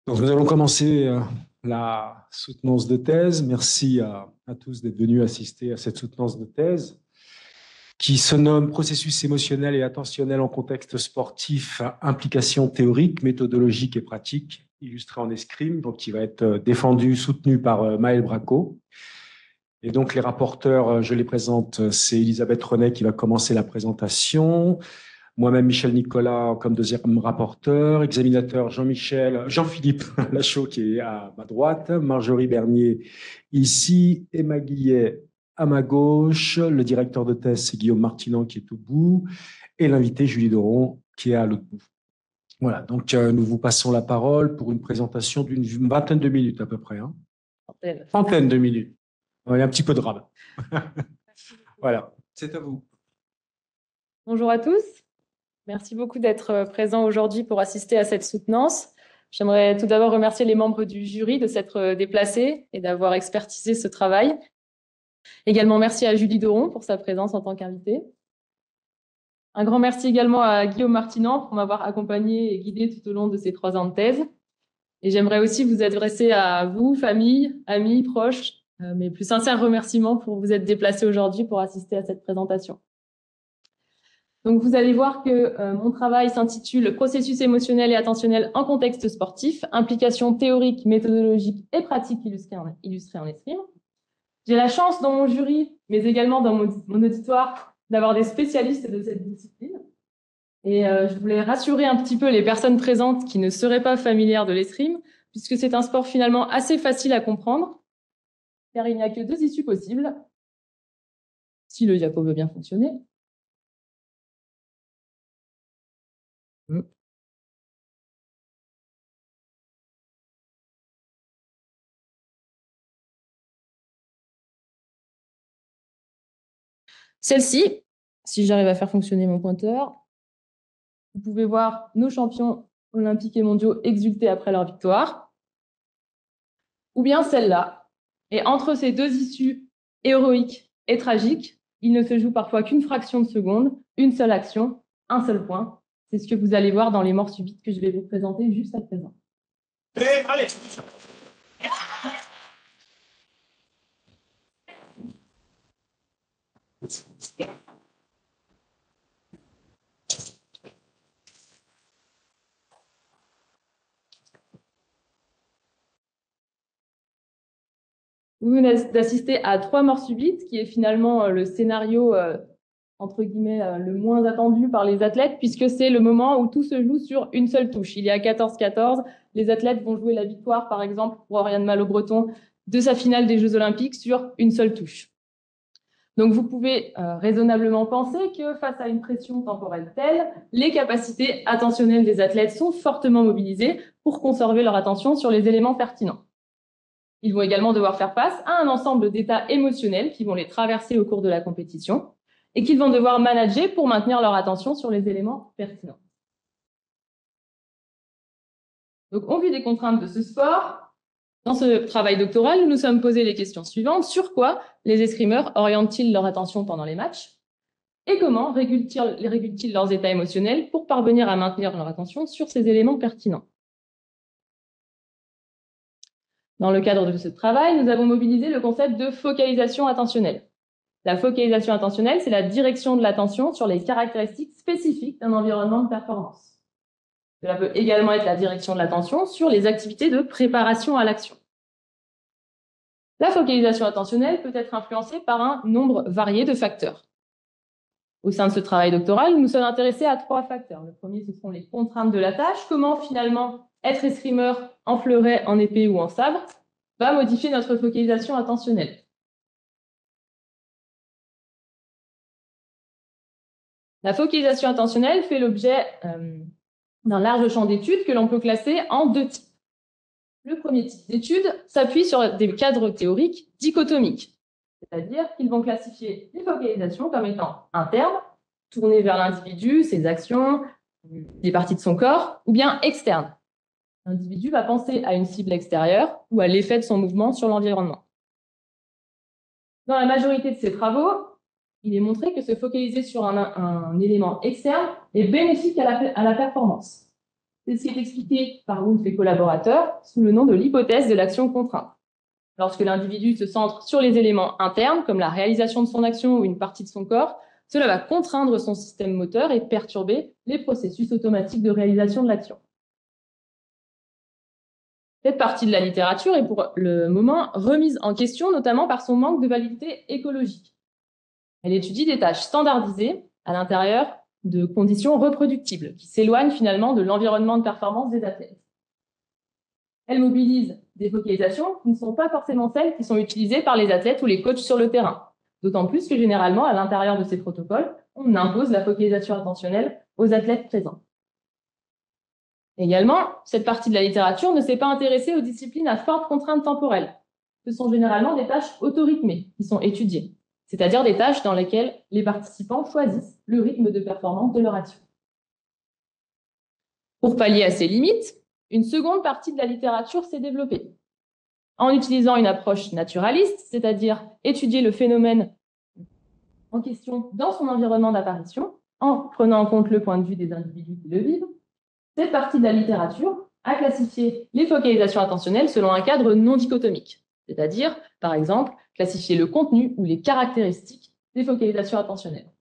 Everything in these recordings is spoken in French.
Donc, nous allons commencer la soutenance de thèse. Merci à tous d'être venus assister à cette soutenance de thèse qui se nomme Processus émotionnel et attentionnel en contexte sportif, implication théorique, méthodologique et pratique, illustrée en escrime, donc qui va être défendu, soutenu par Maël Bracco. Et donc, les rapporteurs, je les présente, c'est Elisabeth Renet qui va commencer la présentation. Moi-même, Michel Nicolas, comme deuxième rapporteur, examinateur Jean-Philippe Lachaud, qui est à ma droite, Marjorie Bernier ici, Emma Guillet à ma gauche, le directeur de thèse, c'est Guillaume Martinan, qui est au bout, et l'invité, Julie Doron, qui est à l'autre bout. Voilà, donc nous vous passons la parole pour une présentation d'une vingtaine de minutes à peu près. Hein. Trentaine de minutes. Il y a un petit peu de rame. Voilà, c'est à vous. Bonjour à tous. Merci beaucoup d'être présents aujourd'hui pour assister à cette soutenance. J'aimerais tout d'abord remercier les membres du jury de s'être déplacés et d'avoir expertisé ce travail. Également, merci à Julie Doron pour sa présence en tant qu'invitée. Un grand merci également à Guillaume Martinan pour m'avoir accompagné et guidé tout au long de ces 3 ans de thèse. Et j'aimerais aussi vous adresser à vous, famille, amis, proches, mes plus sincères remerciements pour vous être déplacés aujourd'hui pour assister à cette présentation. Donc, vous allez voir que mon travail s'intitule « Processus émotionnel et attentionnel en contexte sportif, implication théorique, méthodologique et pratique illustrée en escrime ». J'ai la chance dans mon jury, mais également dans mon auditoire, d'avoir des spécialistes de cette discipline. Et je voulais rassurer un petit peu les personnes présentes qui ne seraient pas familières de l'escrime, puisque c'est un sport finalement assez facile à comprendre, car il n'y a que 2 issues possibles, si le diapo veut bien fonctionner. Celle-ci, si j'arrive à faire fonctionner mon pointeur, vous pouvez voir nos champions olympiques et mondiaux exulter après leur victoire. Ou bien celle-là. Et entre ces 2 issues héroïques et tragiques, il ne se joue parfois qu'une fraction de seconde, une seule action, un seul point. C'est ce que vous allez voir dans les morts subites que je vais vous présenter juste à présent. Allez. Vous venez d'assister à 3 morts subites, qui est finalement le scénario, entre guillemets, le moins attendu par les athlètes, puisque c'est le moment où tout se joue sur une seule touche. Il y a 14-14, les athlètes vont jouer la victoire, par exemple, pour Oriane Malo-Breton, de sa finale des Jeux Olympiques sur une seule touche. Donc vous pouvez raisonnablement penser que face à une pression temporelle telle, les capacités attentionnelles des athlètes sont fortement mobilisées pour conserver leur attention sur les éléments pertinents. Ils vont également devoir faire face à un ensemble d'états émotionnels qui vont les traverser au cours de la compétition et qu'ils vont devoir manager pour maintenir leur attention sur les éléments pertinents. Donc, au vu des contraintes de ce sport, dans ce travail doctoral, nous nous sommes posé les questions suivantes. Sur quoi les escrimeurs orientent-ils leur attention pendant les matchs? Et comment régulent-ils leurs états émotionnels pour parvenir à maintenir leur attention sur ces éléments pertinents? Dans le cadre de ce travail, nous avons mobilisé le concept de focalisation attentionnelle. La focalisation attentionnelle, c'est la direction de l'attention sur les caractéristiques spécifiques d'un environnement de performance. Cela peut également être la direction de l'attention sur les activités de préparation à l'action. La focalisation attentionnelle peut être influencée par un nombre varié de facteurs. Au sein de ce travail doctoral, nous nous sommes intéressés à 3 facteurs. Le premier, ce sont les contraintes de la tâche. Comment finalement être escrimeur en fleuret, en épée ou en sabre va modifier notre focalisation attentionnelle. La focalisation attentionnelle fait l'objet d'un large champ d'études que l'on peut classer en 2 types. Le premier type d'études s'appuie sur des cadres théoriques dichotomiques, c'est-à-dire qu'ils vont classifier les focalisations comme étant internes, tournées vers l'individu, ses actions, des parties de son corps, ou bien externes. L'individu va penser à une cible extérieure ou à l'effet de son mouvement sur l'environnement. Dans la majorité de ces travaux, il est montré que se focaliser sur un élément externe est bénéfique à la performance. C'est ce qui est expliqué par Wulff et collaborateurs sous le nom de l'hypothèse de l'action contrainte. Lorsque l'individu se centre sur les éléments internes, comme la réalisation de son action ou une partie de son corps, cela va contraindre son système moteur et perturber les processus automatiques de réalisation de l'action. Cette partie de la littérature est pour le moment remise en question, notamment par son manque de validité écologique. Elle étudie des tâches standardisées à l'intérieur de conditions reproductibles, qui s'éloignent finalement de l'environnement de performance des athlètes. Elle mobilise des focalisations qui ne sont pas forcément celles qui sont utilisées par les athlètes ou les coachs sur le terrain. D'autant plus que généralement, à l'intérieur de ces protocoles, on impose la focalisation attentionnelle aux athlètes présents. Également, cette partie de la littérature ne s'est pas intéressée aux disciplines à forte contrainte temporelle. Ce sont généralement des tâches autorythmées qui sont étudiées, c'est-à-dire des tâches dans lesquelles les participants choisissent le rythme de performance de leur action. Pour pallier à ces limites, une seconde partie de la littérature s'est développée. En utilisant une approche naturaliste, c'est-à-dire étudier le phénomène en question dans son environnement d'apparition, en prenant en compte le point de vue des individus qui le vivent, cette partie de la littérature a classifié les focalisations attentionnelles selon un cadre non dichotomique, c'est-à-dire, par exemple, classifier le contenu ou les caractéristiques des focalisations attentionnelles.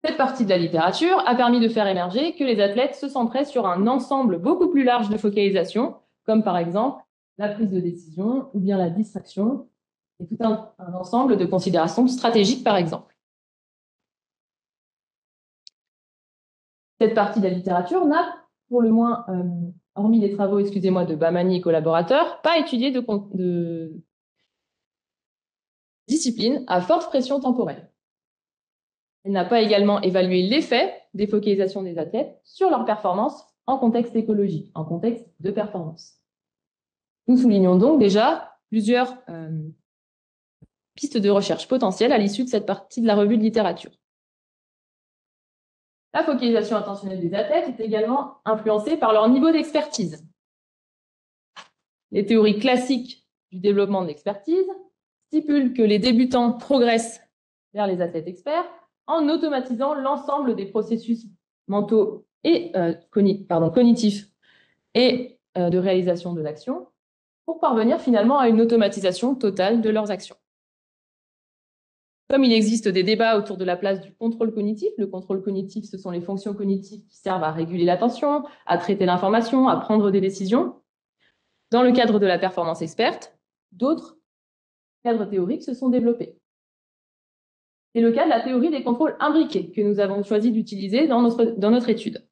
Cette partie de la littérature a permis de faire émerger que les athlètes se centraient sur un ensemble beaucoup plus large de focalisations, comme par exemple la prise de décision ou bien la distraction, et tout un ensemble de considérations stratégiques, par exemple. Cette partie de la littérature n'a, pour le moins, hormis les travaux, de Bahmani et collaborateurs, pas étudié de discipline à forte pression temporelle. Elle n'a pas également évalué l'effet des focalisations des athlètes sur leur performance en contexte écologique, en contexte de performance. Nous soulignons donc déjà plusieurs pistes de recherche potentielles à l'issue de cette partie de la revue de littérature. La focalisation attentionnelle des athlètes est également influencée par leur niveau d'expertise. Les théories classiques du développement de l'expertise stipulent que les débutants progressent vers les athlètes experts en automatisant l'ensemble des processus mentaux et cognitifs et de réalisation de l'action pour parvenir finalement à une automatisation totale de leurs actions. Comme il existe des débats autour de la place du contrôle cognitif, le contrôle cognitif, ce sont les fonctions cognitives qui servent à réguler l'attention, à traiter l'information, à prendre des décisions. Dans le cadre de la performance experte, d'autres cadres théoriques se sont développés. C'est le cas de la théorie des contrôles imbriqués que nous avons choisi d'utiliser dans notre étude.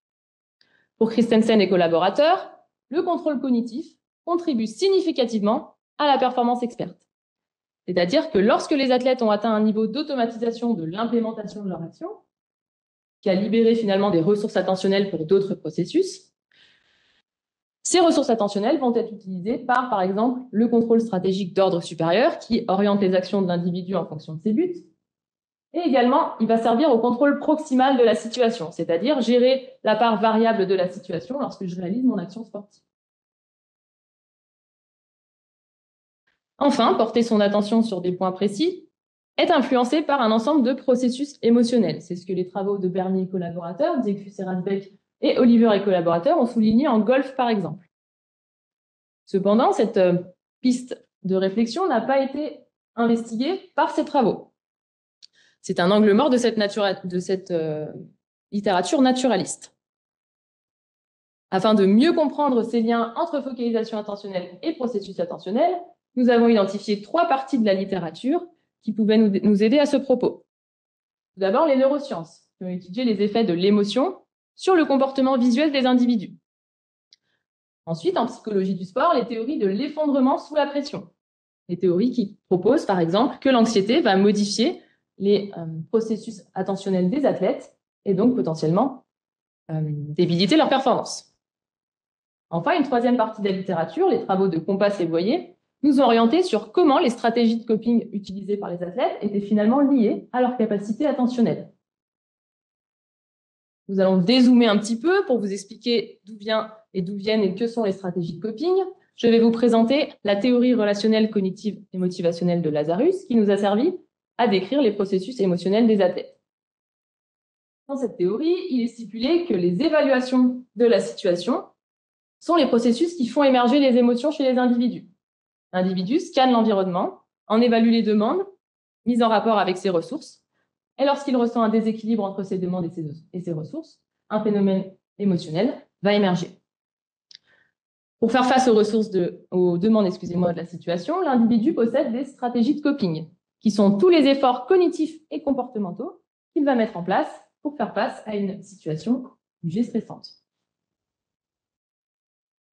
Pour Christensen et collaborateurs, le contrôle cognitif contribue significativement à la performance experte. C'est-à-dire que lorsque les athlètes ont atteint un niveau d'automatisation de l'implémentation de leur action, qui a libéré finalement des ressources attentionnelles pour d'autres processus, ces ressources attentionnelles vont être utilisées par exemple, le contrôle stratégique d'ordre supérieur qui oriente les actions de l'individu en fonction de ses buts. Et également, il va servir au contrôle proximal de la situation, c'est-à-dire gérer la part variable de la situation lorsque je réalise mon action sportive. Enfin, porter son attention sur des points précis est influencé par un ensemble de processus émotionnels. C'est ce que les travaux de Bernie et collaborateurs, Zieckfuss et Rasbeck et Oliver et collaborateurs ont souligné en golf, par exemple. Cependant, cette piste de réflexion n'a pas été investiguée par ces travaux. C'est un angle mort de cette littérature naturaliste. Afin de mieux comprendre ces liens entre focalisation attentionnelle et processus attentionnel, nous avons identifié 3 parties de la littérature qui pouvaient nous aider à ce propos. Tout d'abord, les neurosciences, qui ont étudié les effets de l'émotion sur le comportement visuel des individus. Ensuite, en psychologie du sport, les théories de l'effondrement sous la pression. Les théories qui proposent, par exemple, que l'anxiété va modifier les processus attentionnels des athlètes et donc potentiellement débiliter leur performance. Enfin, une 3e partie de la littérature, les travaux de Kompass et Boyer, nous ont orientés sur comment les stratégies de coping utilisées par les athlètes étaient finalement liées à leur capacité attentionnelle. Nous allons dézoomer un petit peu pour vous expliquer d'où viennent et que sont les stratégies de coping. Je vais vous présenter la théorie relationnelle cognitive et motivationnelle de Lazarus qui nous a servi à décrire les processus émotionnels des athlètes. Dans cette théorie, il est stipulé que les évaluations de la situation sont les processus qui font émerger les émotions chez les individus. L'individu scanne l'environnement, en évalue les demandes, mises en rapport avec ses ressources, et lorsqu'il ressent un déséquilibre entre ses demandes et ses ressources, un phénomène émotionnel va émerger. Pour faire face aux demandes de la situation, l'individu possède des stratégies de coping, qui sont tous les efforts cognitifs et comportementaux qu'il va mettre en place pour faire face à une situation jugée stressante.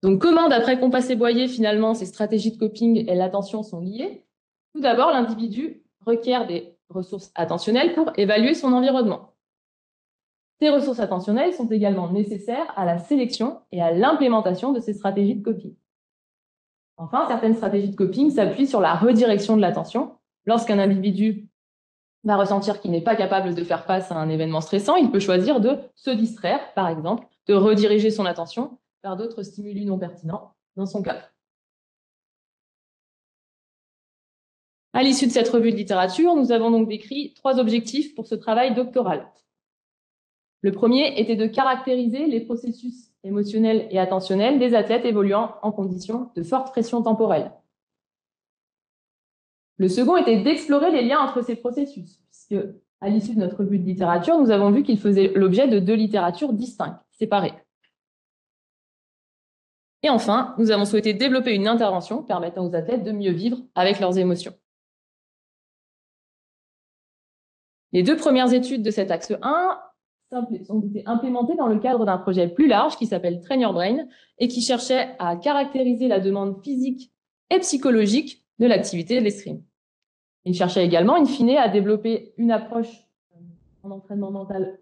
Donc, comment, d'après Compassé-Boyer, finalement, ces stratégies de coping et l'attention sont liées? Tout d'abord, l'individu requiert des ressources attentionnelles pour évaluer son environnement. Ces ressources attentionnelles sont également nécessaires à la sélection et à l'implémentation de ces stratégies de coping. Enfin, certaines stratégies de coping s'appuient sur la redirection de l'attention. Lorsqu'un individu va ressentir qu'il n'est pas capable de faire face à un événement stressant, il peut choisir de se distraire, par exemple, de rediriger son attention vers d'autres stimuli non pertinents dans son cadre. À l'issue de cette revue de littérature, nous avons donc décrit 3 objectifs pour ce travail doctoral. Le premier était de caractériser les processus émotionnels et attentionnels des athlètes évoluant en conditions de forte pression temporelle. Le second était d'explorer les liens entre ces processus, puisque à l'issue de notre revue de littérature, nous avons vu qu'ils faisaient l'objet de 2 littératures distinctes, séparées. Et enfin, nous avons souhaité développer une intervention permettant aux athlètes de mieux vivre avec leurs émotions. Les 2 premières études de cet axe 1 ont été implémentées dans le cadre d'un projet plus large qui s'appelle Train Your Brain et qui cherchait à caractériser la demande physique et psychologique de l'activité de l'escrime. Il cherchait également, in fine, à développer une approche en entraînement mental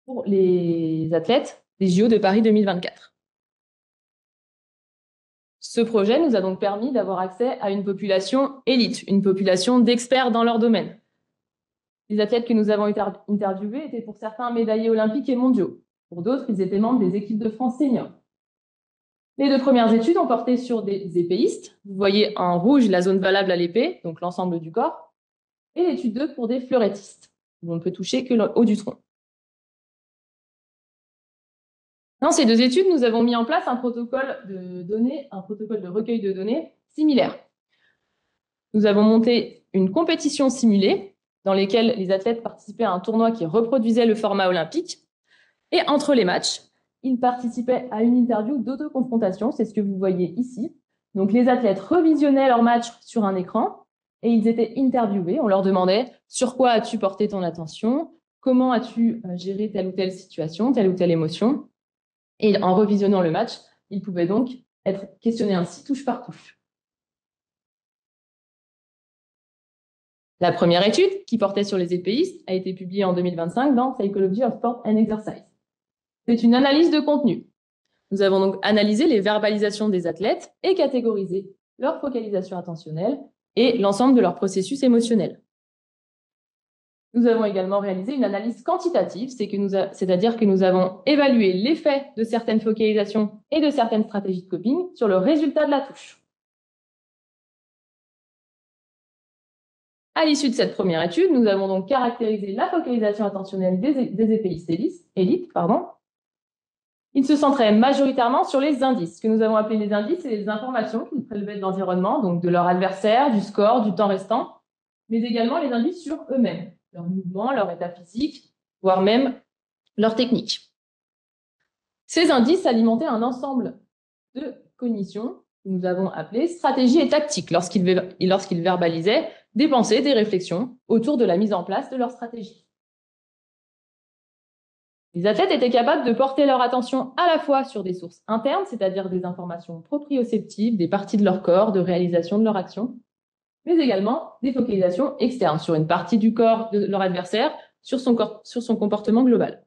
pour les athlètes des JO de Paris 2024. Ce projet nous a donc permis d'avoir accès à une population élite, une population d'experts dans leur domaine. Les athlètes que nous avons interviewés étaient pour certains médaillés olympiques et mondiaux. Pour d'autres, ils étaient membres des équipes de France seniors. Les 2 premières études ont porté sur des épéistes. Vous voyez en rouge la zone valable à l'épée, donc l'ensemble du corps. Et l'étude 2 pour des fleurettistes, où on ne peut toucher que le haut du tronc. Dans ces 2 études, nous avons mis en place un protocole de recueil de données similaire. Nous avons monté une compétition simulée dans laquelle les athlètes participaient à un tournoi qui reproduisait le format olympique. Et entre les matchs, ils participaient à une interview d'autoconfrontation, c'est ce que vous voyez ici. Donc les athlètes revisionnaient leur match sur un écran et ils étaient interviewés. On leur demandait sur quoi as-tu porté ton attention, comment as-tu géré telle ou telle situation, telle ou telle émotion. Et en revisionnant le match, ils pouvaient donc être questionnés ainsi touche par touche. La première étude, qui portait sur les épéistes, a été publiée en 2025 dans Psychology of Sport and Exercise. C'est une analyse de contenu. Nous avons donc analysé les verbalisations des athlètes et catégorisé leur focalisation attentionnelle et l'ensemble de leur processus émotionnel. Nous avons également réalisé une analyse quantitative, c'est-à-dire que nous avons évalué l'effet de certaines focalisations et de certaines stratégies de coping sur le résultat de la touche. À l'issue de cette première étude, nous avons donc caractérisé la focalisation attentionnelle des épéistes élites. Ils se centraient majoritairement sur les indices. Ce que nous avons appelé les indices, c'est les informations qu'ils prélevaient de l'environnement, donc de leur adversaire, du score, du temps restant, mais également les indices sur eux-mêmes, leur mouvement, leur état physique, voire même leur technique. Ces indices alimentaient un ensemble de cognitions que nous avons appelées stratégies et tactiques lorsqu'ils verbalisaient des pensées, des réflexions autour de la mise en place de leur stratégie. Les athlètes étaient capables de porter leur attention à la fois sur des sources internes, c'est-à-dire des informations proprioceptives, des parties de leur corps, de réalisation de leur action, mais également des focalisations externes sur une partie du corps de leur adversaire, sur son comportement global.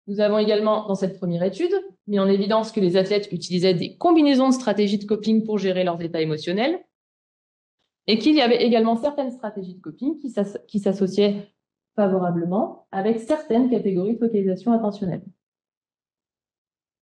Nous avons également, dans cette première étude, mis en évidence que les athlètes utilisaient des combinaisons de stratégies de coping pour gérer leurs états émotionnels et qu'il y avait également certaines stratégies de coping qui s'associaient favorablement avec certaines catégories de focalisation attentionnelle.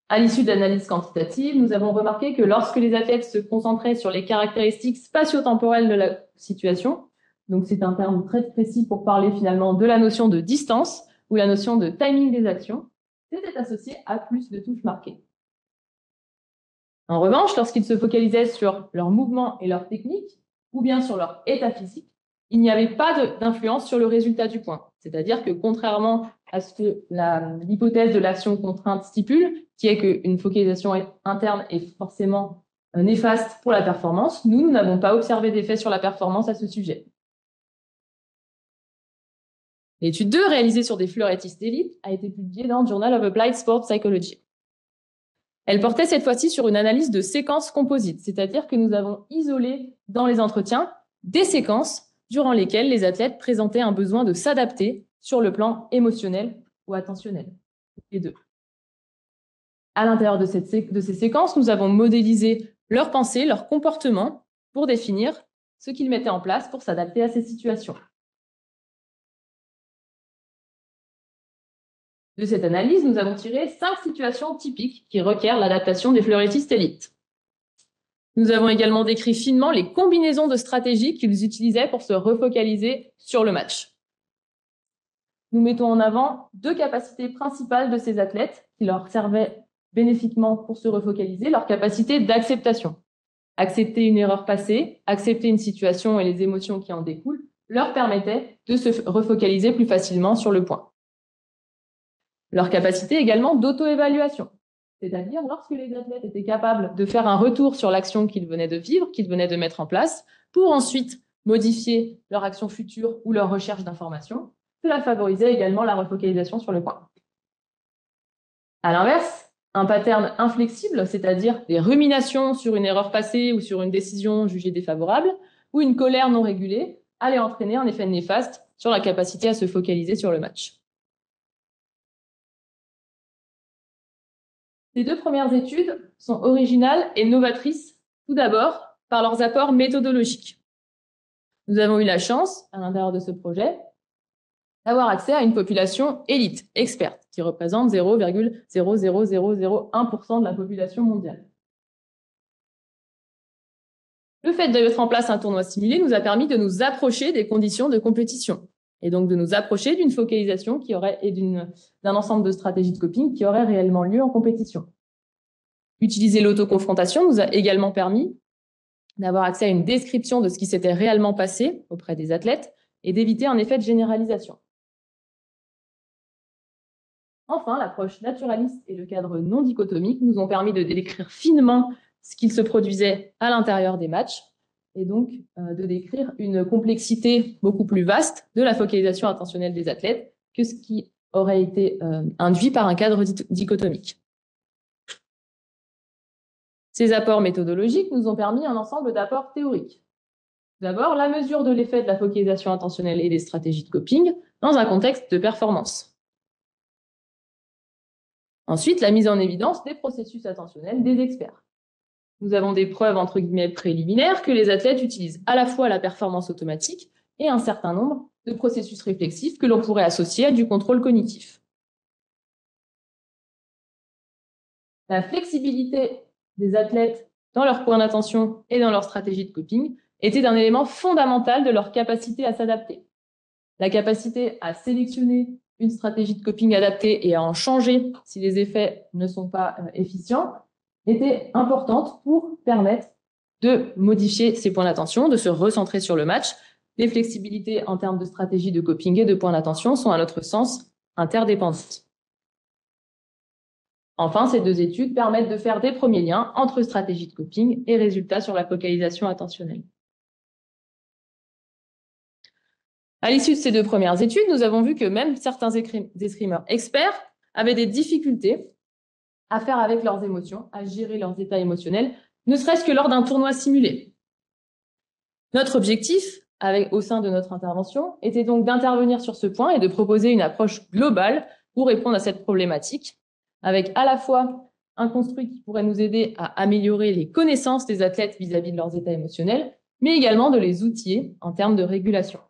À l'issue d'analyses quantitatives, nous avons remarqué que lorsque les athlètes se concentraient sur les caractéristiques spatio-temporelles de la situation, Donc, c'est un terme très précis pour parler finalement de la notion de distance ou la notion de timing des actions. C'était associé à plus de touches marquées. En revanche, lorsqu'ils se focalisaient sur leur mouvement et leur technique, ou bien sur leur état physique, il n'y avait pas d'influence sur le résultat du point. C'est-à-dire que contrairement à ce que l'hypothèse de l'action contrainte stipule, qui est qu'une focalisation interne est forcément néfaste pour la performance, nous n'avons pas observé d'effet sur la performance à ce sujet. L'étude 2, réalisée sur des fleurettistes d'élite, a été publiée dans Journal of Applied Sport Psychology. Elle portait cette fois-ci sur une analyse de séquences composites, c'est-à-dire que nous avons isolé dans les entretiens des séquences durant lesquelles les athlètes présentaient un besoin de s'adapter sur le plan émotionnel ou attentionnel, les deux. À l'intérieur de ces séquences, nous avons modélisé leurs pensées, leurs comportements pour définir ce qu'ils mettaient en place pour s'adapter à ces situations. De cette analyse, nous avons tiré 5 situations typiques qui requièrent l'adaptation des fleurettistes élites. Nous avons également décrit finement les combinaisons de stratégies qu'ils utilisaient pour se refocaliser sur le match. Nous mettons en avant 2 capacités principales de ces athlètes qui leur servaient bénéfiquement pour se refocaliser, leur capacité d'acceptation. Accepter une erreur passée, accepter une situation et les émotions qui en découlent leur permettait de se refocaliser plus facilement sur le point. Leur capacité également d'auto-évaluation, c'est-à-dire lorsque les athlètes étaient capables de faire un retour sur l'action qu'ils venaient de vivre, qu'ils venaient de mettre en place, pour ensuite modifier leur action future ou leur recherche d'informations, cela favorisait également la refocalisation sur le point. À l'inverse, un pattern inflexible, c'est-à-dire des ruminations sur une erreur passée ou sur une décision jugée défavorable, ou une colère non régulée, allait entraîner un effet néfaste sur la capacité à se focaliser sur le match. Les 2 premières études sont originales et novatrices, tout d'abord par leurs apports méthodologiques. Nous avons eu la chance, à l'intérieur de ce projet, d'avoir accès à une population élite, experte, qui représente 0,00001% de la population mondiale. Le fait de mettre en place un tournoi simulé nous a permis de nous approcher des conditions de compétition, et donc de nous approcher d'une focalisation et d'un ensemble de stratégies de coping qui auraient réellement lieu en compétition. Utiliser l'autoconfrontation nous a également permis d'avoir accès à une description de ce qui s'était réellement passé auprès des athlètes et d'éviter un effet de généralisation. Enfin, l'approche naturaliste et le cadre non dichotomique nous ont permis de décrire finement ce qu'il se produisait à l'intérieur des matchs et donc de décrire une complexité beaucoup plus vaste de la focalisation attentionnelle des athlètes que ce qui aurait été induit par un cadre dichotomique. Ces apports méthodologiques nous ont permis un ensemble d'apports théoriques. D'abord, la mesure de l'effet de la focalisation attentionnelle et des stratégies de coping dans un contexte de performance. Ensuite, la mise en évidence des processus attentionnels des experts. Nous avons des preuves entre guillemets préliminaires que les athlètes utilisent à la fois la performance automatique et un certain nombre de processus réflexifs que l'on pourrait associer à du contrôle cognitif. La flexibilité des athlètes dans leur point d'attention et dans leur stratégie de coping était un élément fondamental de leur capacité à s'adapter. La capacité à sélectionner une stratégie de coping adaptée et à en changer si les effets ne sont pas efficients était importante pour permettre de modifier ses points d'attention, de se recentrer sur le match. Les flexibilités en termes de stratégie de coping et de points d'attention sont à notre sens interdépendantes. Enfin, ces 2 études permettent de faire des premiers liens entre stratégie de coping et résultats sur la focalisation attentionnelle. À l'issue de ces 2 premières études, nous avons vu que même certains escrimeurs experts avaient des difficultés à faire avec leurs émotions, à gérer leurs états émotionnels, ne serait-ce que lors d'un tournoi simulé. Notre objectif, au sein de notre intervention, était donc d'intervenir sur ce point et de proposer une approche globale pour répondre à cette problématique, avec à la fois un construit qui pourrait nous aider à améliorer les connaissances des athlètes vis-à-vis de leurs états émotionnels, mais également de les outiller en termes de régulation.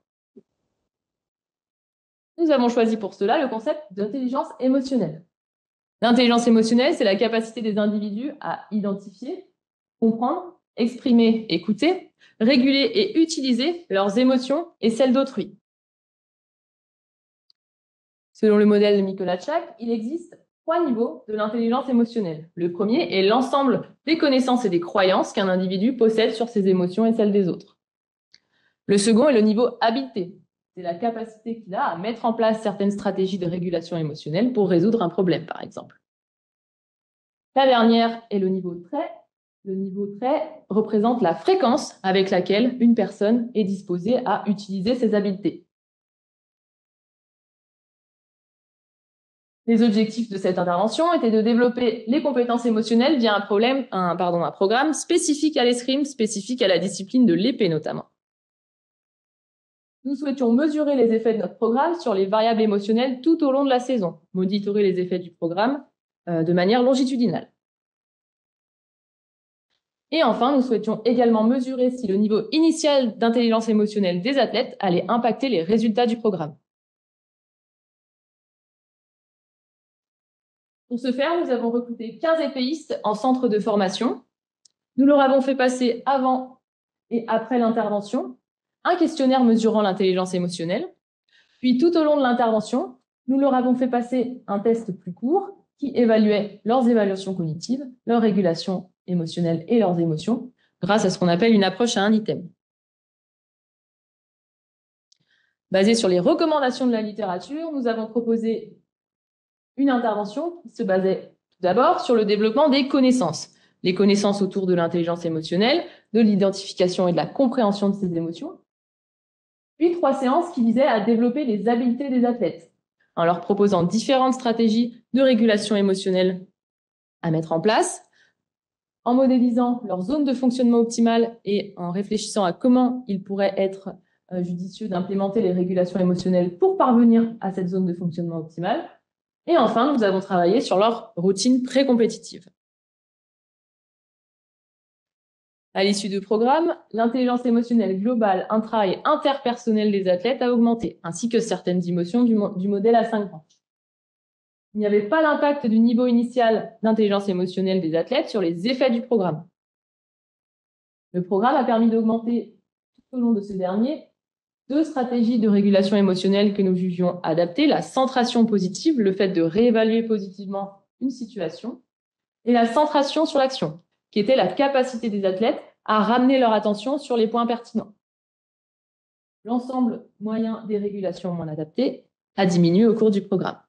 Nous avons choisi pour cela le concept d'intelligence émotionnelle. L'intelligence émotionnelle, c'est la capacité des individus à identifier, comprendre exprimer, écouter, réguler et utiliser leurs émotions et celles d'autrui. Selon le modèle de Michalak, il existe 3 niveaux de l'intelligence émotionnelle. Le premier est l'ensemble des connaissances et des croyances qu'un individu possède sur ses émotions et celles des autres. Le second est le niveau habileté. C'est la capacité qu'il a à mettre en place certaines stratégies de régulation émotionnelle pour résoudre un problème, par exemple. La dernière est le niveau trait. Le niveau trait représente la fréquence avec laquelle une personne est disposée à utiliser ses habiletés. Les objectifs de cette intervention étaient de développer les compétences émotionnelles via un programme spécifique à l'escrime, spécifique à la discipline de l'épée notamment. Nous souhaitions mesurer les effets de notre programme sur les variables émotionnelles tout au long de la saison, monitorer les effets du programme de manière longitudinale. Et enfin, nous souhaitions également mesurer si le niveau initial d'intelligence émotionnelle des athlètes allait impacter les résultats du programme. Pour ce faire, nous avons recruté 15 épéistes en centre de formation. Nous leur avons fait passer avant et après l'intervention un questionnaire mesurant l'intelligence émotionnelle. Puis tout au long de l'intervention, nous leur avons fait passer un test plus court qui évaluait leurs évaluations cognitives, leur régulation émotionnelle et leurs émotions grâce à ce qu'on appelle une approche à un item. Basée sur les recommandations de la littérature, nous avons proposé une intervention qui se basait tout d'abord sur le développement des connaissances. Les connaissances autour de l'intelligence émotionnelle, de l'identification et de la compréhension de ces émotions. Puis 3 séances qui visaient à développer les habiletés des athlètes, en leur proposant différentes stratégies de régulation émotionnelle à mettre en place, en modélisant leur zone de fonctionnement optimale et en réfléchissant à comment il pourrait être judicieux d'implémenter les régulations émotionnelles pour parvenir à cette zone de fonctionnement optimale. Et enfin, nous avons travaillé sur leur routine pré-compétitive. À l'issue du programme, l'intelligence émotionnelle globale, intra- et interpersonnelle des athlètes a augmenté, ainsi que certaines émotions du modèle à 5 branches. Il n'y avait pas d'impact du niveau initial d'intelligence émotionnelle des athlètes sur les effets du programme. Le programme a permis d'augmenter tout au long de ce dernier 2 stratégies de régulation émotionnelle que nous jugions adaptées, la centration positive, le fait de réévaluer positivement une situation, et la centration sur l'action, qui était la capacité des athlètes à ramener leur attention sur les points pertinents. L'ensemble moyen des régulations moins adaptées a diminué au cours du programme.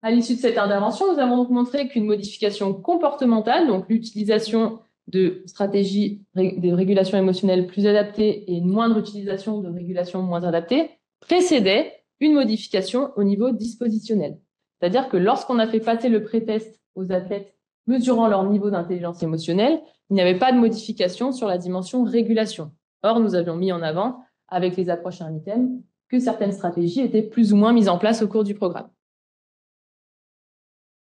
À l'issue de cette intervention, nous avons donc montré qu'une modification comportementale, donc l'utilisation de stratégies de régulation émotionnelle plus adaptées et une moindre utilisation de régulation moins adaptée, précédait une modification au niveau dispositionnel. C'est-à-dire que lorsqu'on a fait passer le pré-test aux athlètes mesurant leur niveau d'intelligence émotionnelle, il n'y avait pas de modification sur la dimension régulation. Or, nous avions mis en avant, avec les approches à un item, que certaines stratégies étaient plus ou moins mises en place au cours du programme.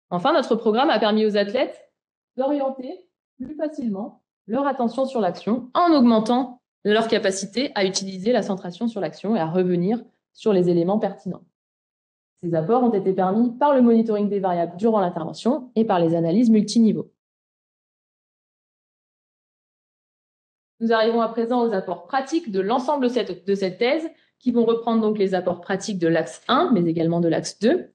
Enfin, notre programme a permis aux athlètes d'orienter plus facilement leur attention sur l'action en augmentant leur capacité à utiliser la centration sur l'action et à revenir sur les éléments pertinents. Ces apports ont été permis par le monitoring des variables durant l'intervention et par les analyses multiniveaux. Nous arrivons à présent aux apports pratiques de l'ensemble de cette thèse, qui vont reprendre donc les apports pratiques de l'axe 1, mais également de l'axe 2.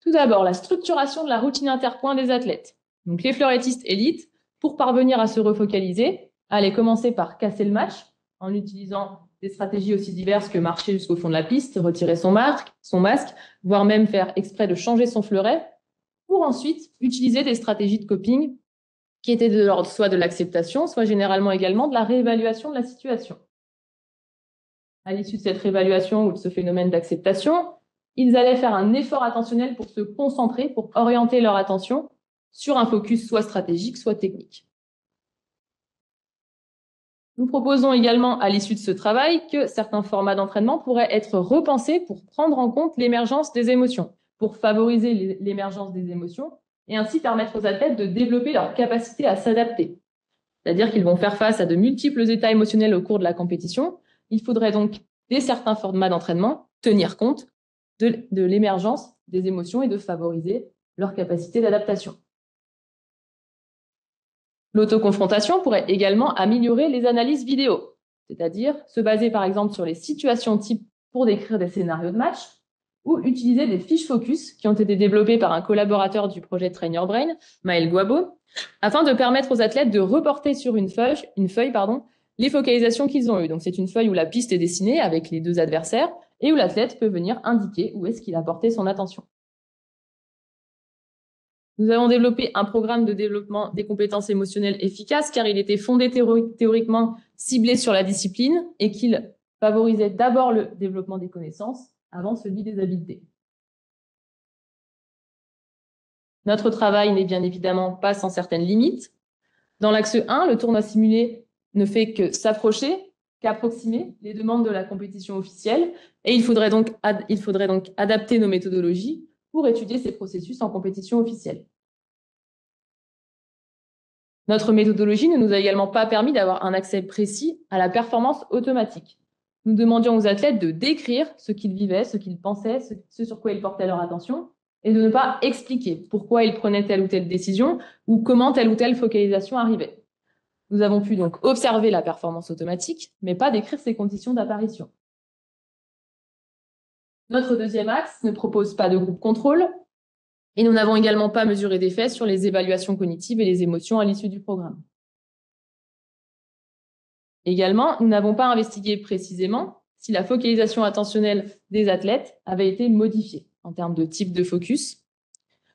Tout d'abord, la structuration de la routine interpoint des athlètes. Donc, les fleurettistes élites, pour parvenir à se refocaliser, allaient commencer par casser le match en utilisant des stratégies aussi diverses que marcher jusqu'au fond de la piste, retirer son masque, voire même faire exprès de changer son fleuret, pour ensuite utiliser des stratégies de coping qui étaient de l'ordre soit de l'acceptation, soit généralement également de la réévaluation de la situation. À l'issue de cette réévaluation ou de ce phénomène d'acceptation, ils allaient faire un effort attentionnel pour se concentrer, pour orienter leur attention sur un focus soit stratégique, soit technique. Nous proposons également, à l'issue de ce travail, que certains formats d'entraînement pourraient être repensés pour prendre en compte l'émergence des émotions, pour favoriser l'émergence des émotions et ainsi permettre aux athlètes de développer leur capacité à s'adapter. C'est-à-dire qu'ils vont faire face à de multiples états émotionnels au cours de la compétition. Il faudrait donc, dès certains formats d'entraînement, tenir compte de l'émergence des émotions et de favoriser leur capacité d'adaptation. L'autoconfrontation pourrait également améliorer les analyses vidéo, c'est-à-dire se baser par exemple sur les situations types pour décrire des scénarios de match, ou utiliser des fiches focus qui ont été développées par un collaborateur du projet Train Your Brain, Maël Guabo, afin de permettre aux athlètes de reporter sur une feuille, les focalisations qu'ils ont eues. Donc c'est une feuille où la piste est dessinée avec les deux adversaires et où l'athlète peut venir indiquer où est-ce qu'il a porté son attention. Nous avons développé un programme de développement des compétences émotionnelles efficaces car il était fondé théoriquement ciblé sur la discipline et qu'il favorisait d'abord le développement des connaissances avant celui des habiletés. Notre travail n'est bien évidemment pas sans certaines limites. Dans l'axe 1, le tournoi simulé ne fait que s'approcher, qu'approximer les demandes de la compétition officielle et il faudrait donc adapter nos méthodologies pour étudier ces processus en compétition officielle. Notre méthodologie ne nous a également pas permis d'avoir un accès précis à la performance automatique. Nous demandions aux athlètes de décrire ce qu'ils vivaient, ce qu'ils pensaient, ce sur quoi ils portaient leur attention, et de ne pas expliquer pourquoi ils prenaient telle ou telle décision ou comment telle ou telle focalisation arrivait. Nous avons pu donc observer la performance automatique, mais pas décrire ses conditions d'apparition. Notre deuxième axe ne propose pas de groupe contrôle, et nous n'avons également pas mesuré d'effet sur les évaluations cognitives et les émotions à l'issue du programme. Également, nous n'avons pas investigué précisément si la focalisation attentionnelle des athlètes avait été modifiée en termes de type de focus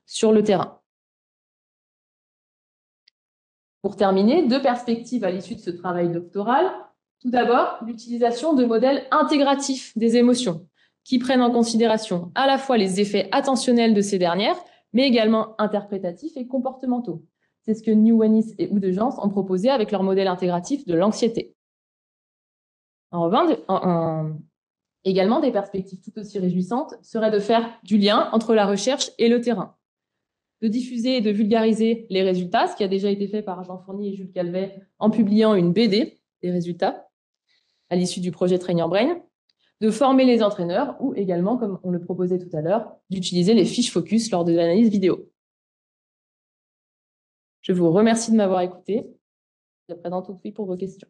sur le terrain. Pour terminer, 2 perspectives à l'issue de ce travail doctoral. Tout d'abord, l'utilisation de modèles intégratifs des émotions qui prennent en considération à la fois les effets attentionnels de ces dernières, mais également interprétatifs et comportementaux. C'est ce que Nieuwenhuis et Oudejans ont proposé avec leur modèle intégratif de l'anxiété. En revanche, également des perspectives tout aussi réjouissantes seraient de faire du lien entre la recherche et le terrain, de diffuser et de vulgariser les résultats, ce qui a déjà été fait par Jean Fournier et Jules Calvet en publiant une BD des résultats à l'issue du projet Train Your Brain, de former les entraîneurs ou également, comme on le proposait tout à l'heure, d'utiliser les fiches focus lors de l'analyse vidéo. Je vous remercie de m'avoir écouté. Je suis présente tout de suite pour vos questions.